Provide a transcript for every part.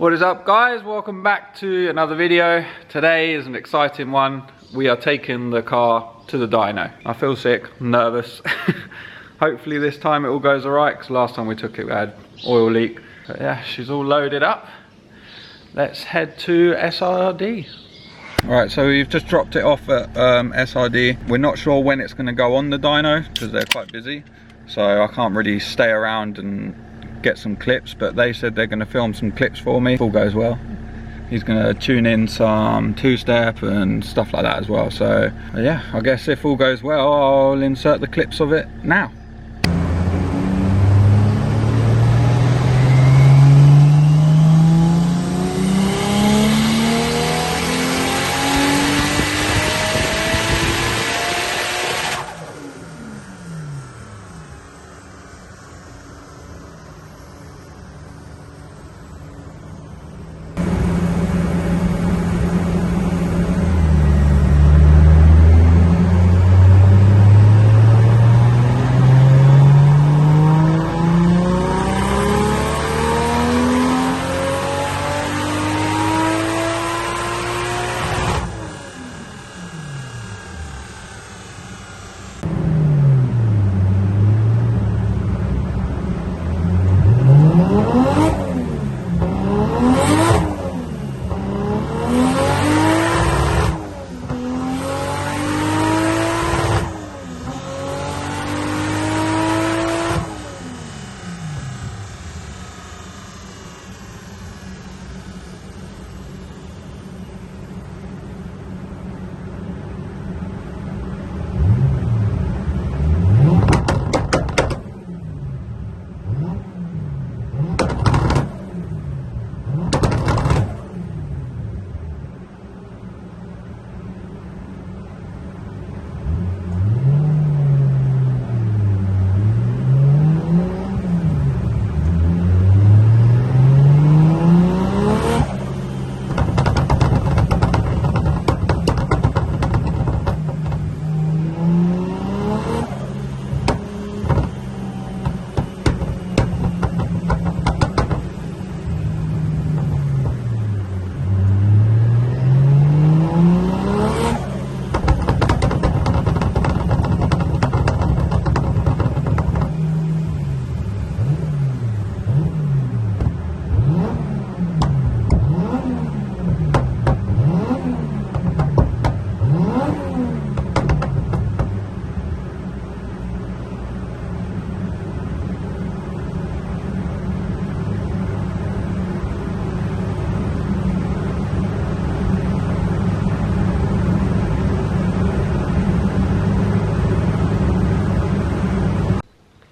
What is up, guys? Welcome back to another video. Today is an exciting one. We are taking the car to the dyno. I feel sick, I'm nervous. Hopefully this time it all goes alright, because last time we took it we had oil leak. But yeah, she's all loaded up. Let's head to SRD. Alright, so we've just dropped it off at SRD. We're not sure when it's going to go on the dyno, because they're quite busy. So I can't really stay around and get some clips, but they said they're going to film some clips for me if all goes well. He's going to tune in some two-step and stuff like that as well. So yeah, I guess if all goes well, I'll insert the clips of it now.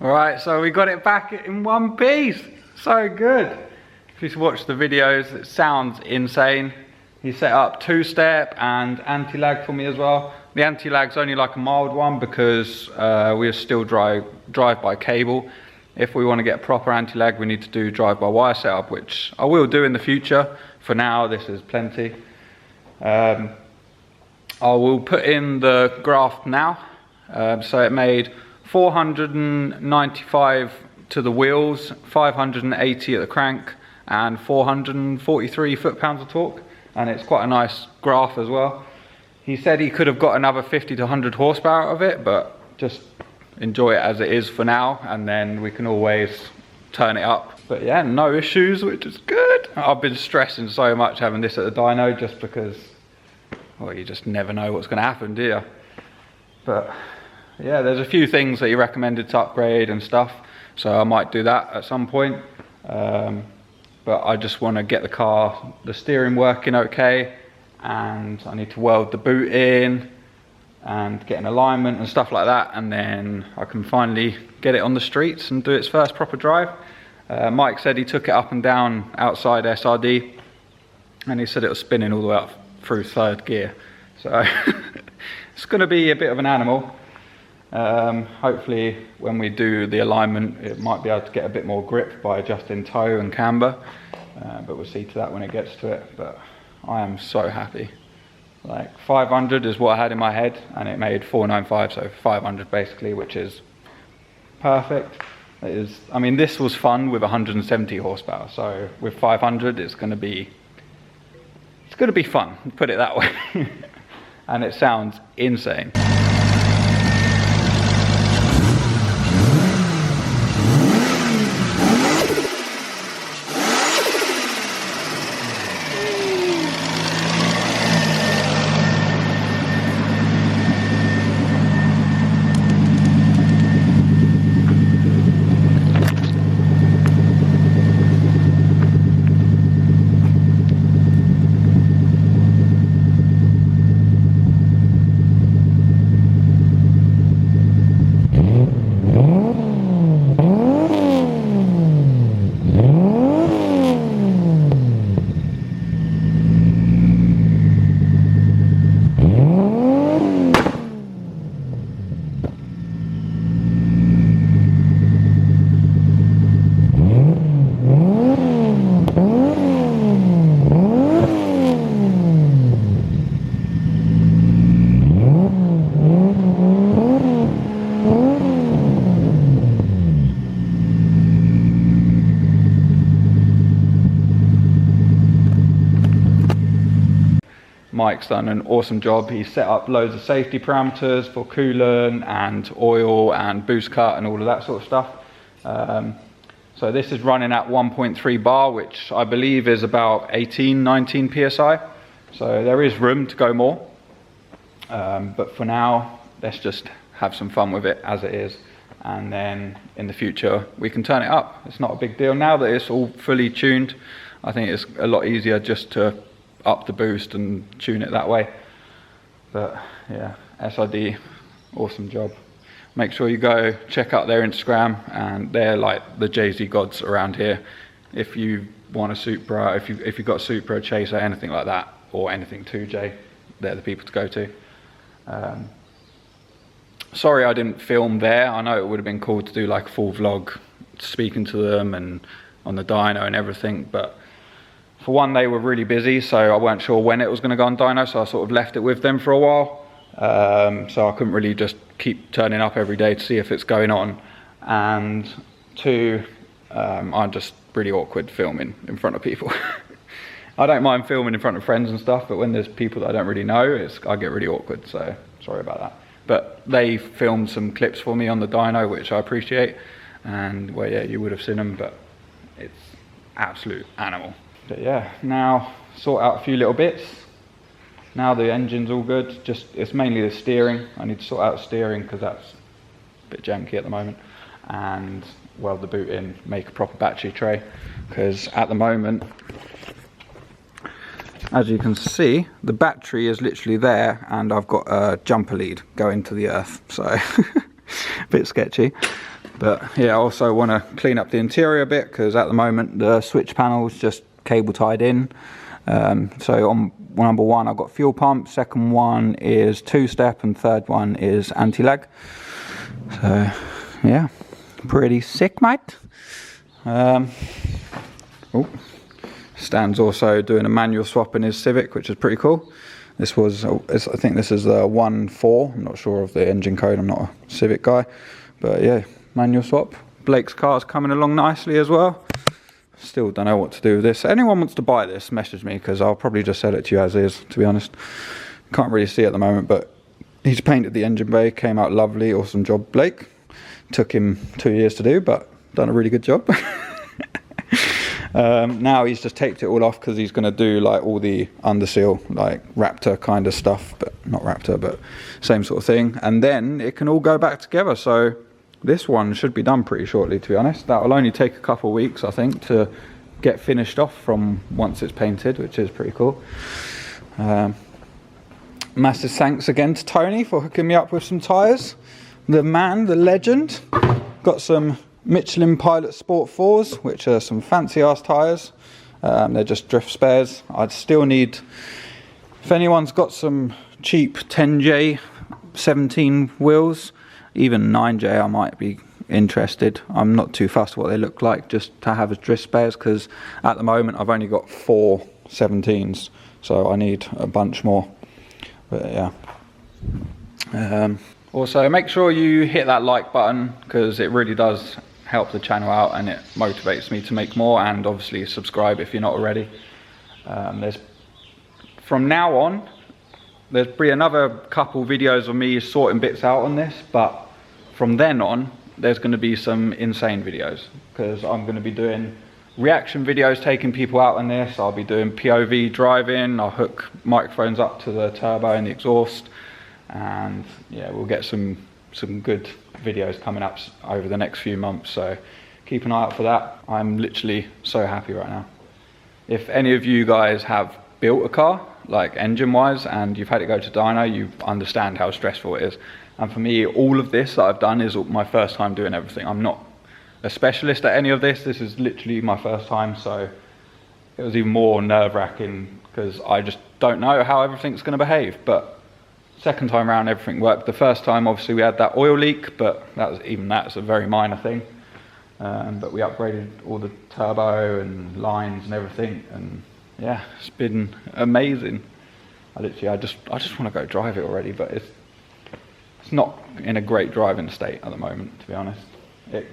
Alright, so we got it back in one piece. So good. If you watch the videos, it sounds insane. He set up two-step and anti-lag for me as well. The anti-lag's only like a mild one because we still drive by cable. If we want to get proper anti-lag, we need to do drive-by-wire setup, which I will do in the future. For now, this is plenty. I will put in the graph now. So it made 495 to the wheels, 580 at the crank, and 443 foot-pounds of torque. And it's quite a nice graph as well. He said he could have got another 50 to 100 horsepower out of it, but just enjoy it as it is for now, and then we can always turn it up. But yeah, no issues, which is good. I've been stressing so much having this at the dyno just because, well, you just never know what's going to happen, do you? But yeah, there's a few things that he recommended to upgrade and stuff, so I might do that at some point. But I just want to get the steering working okay, and I need to weld the boot in and get an alignment and stuff like that, and then I can finally get it on the streets and do its first proper drive. Mike said he took it up and down outside SRD, and he said it was spinning all the way up through third gear. So it's going to be a bit of an animal. Hopefully when we do the alignment it might be able to get a bit more grip by adjusting toe and camber, but we'll see to that when it gets to it. But I am so happy. Like 500 is what I had in my head, and it made 495, so 500 basically, which is perfect. I mean, this was fun with 170 horsepower, so with 500 it's going to be fun, put it that way. And it sounds insane. Mike's done an awesome job. He's set up loads of safety parameters for coolant and oil and boost cut and all of that sort of stuff. So this is running at 1.3 bar, which I believe is about 18, 19 PSI. So there is room to go more. But for now, let's just have some fun with it as it is. And then in the future, we can turn it up. It's not a big deal. Now that it's all fully tuned, I think it's a lot easier just to up the boost and tune it that way. But yeah, SRD, awesome job. Make sure you go check out their Instagram, and they're like the Jay-Z gods around here. If you want a Supra, if you've got a Supra, Chaser, anything like that, or anything 2J, they're the people to go to. Sorry I didn't film there. I know it would have been cool to do like a full vlog speaking to them and on the dyno and everything, but for one, they were really busy, so I weren't sure when it was going to go on dyno, so I sort of left it with them for a while. So I couldn't really just keep turning up every day to see if it's going on. And two, I'm just really awkward filming in front of people. I don't mind filming in front of friends and stuff, but when there's people that I don't really know, I get really awkward, so sorry about that. But they filmed some clips for me on the dyno, which I appreciate. And well, yeah, you would have seen them, but it's absolute animal. But yeah, now sort out a few little bits. Now the engine's all good, it's mainly the steering. I need to sort out steering because that's a bit janky at the moment. And weld the boot in, make a proper battery tray. Because at the moment, as you can see, the battery is literally there and I've got a jumper lead going to the earth. So, a bit sketchy. But yeah, I also want to clean up the interior a bit because at the moment the switch panel's just cable tied in. So on number one I've got fuel pump, second one is two-step, and third one is anti-lag. So yeah, pretty sick, mate. Stan's also doing a manual swap in his Civic, which is pretty cool. This was, I think this is the 1.4. I'm not sure of the engine code, I'm not a Civic guy, but yeah, manual swap. Blake's car's coming along nicely as well. Still don't know what to do with this. Anyone wants to buy this, message me, because I'll probably just sell it to you as is, to be honest. Can't really see it at the moment, but he's painted the engine bay, came out lovely, awesome job, Blake. Took him 2 years to do, but done a really good job. Now he's just taped it all off because he's going to do like all the underseal, like Raptor kind of stuff, but not Raptor, but same sort of thing. And then it can all go back together. So this one should be done pretty shortly, to be honest. That will only take a couple of weeks, I think, to get finished off from once it's painted, which is pretty cool. Massive thanks again to Tony for hooking me up with some tyres. The man, the legend. Got some Michelin Pilot Sport 4s, which are some fancy ass tyres. They're just drift spares. I'd still need, if anyone's got some cheap 10J 17 wheels, even 9J, I might be interested. I'm not too fussed what they look like, just to have as drift spares, because at the moment I've only got 4 17s, so I need a bunch more. But yeah. Also, make sure you hit that like button, because it really does help the channel out, and it motivates me to make more. And obviously subscribe if you're not already. From now on, there's probably another couple videos of me sorting bits out on this, but from then on, there's going to be some insane videos, because I'm going to be doing reaction videos taking people out on this. I'll be doing POV driving, I'll hook microphones up to the turbo and the exhaust, and yeah, we'll get some good videos coming up over the next few months, so keep an eye out for that. I'm literally so happy right now. If any of you guys have built a car, like engine wise, and you've had it go to dyno, you understand how stressful it is. And for me, all of this that I've done is my first time doing everything. I'm not a specialist at any of this. This is literally my first time, so it was even more nerve-wracking because I just don't know how everything's going to behave. But second time around, everything worked. The first time, obviously, we had that oil leak, but that's a very minor thing. But we upgraded all the turbo and lines and everything, and yeah, it's been amazing. I just want to go drive it already, but it's not in a great driving state at the moment, to be honest.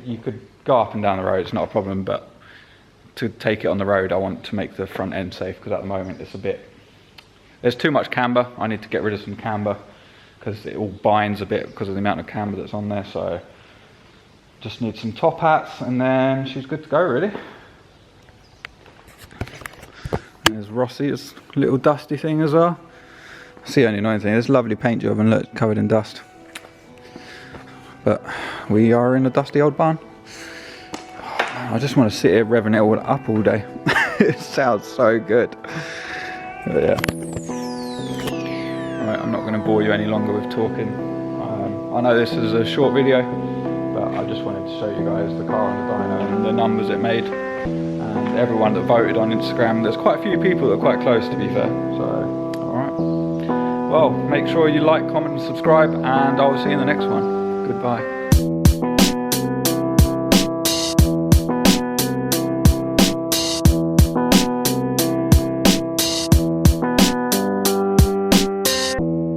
You could go up and down the road, it's not a problem, but to take it on the road, I want to make the front end safe, because at the moment there's too much camber. I need to get rid of some camber because it all binds a bit because of the amount of camber that's on there. So just need some top hats, and then she's good to go, really. There's Rossi's little dusty thing as well. See, only annoying thing, there's a lovely paint job and look, covered in dust. But we are in a dusty old barn. I just want to sit here revving it all up all day. It sounds so good. But yeah. Alright, I'm not going to bore you any longer with talking. I know this is a short video, but I just wanted to show you guys the car and the dyno and the numbers it made. And everyone that voted on Instagram, there's quite a few people that are quite close, to be fair. So, alright. Well, make sure you like, comment and subscribe, and I will see you in the next one. Goodbye.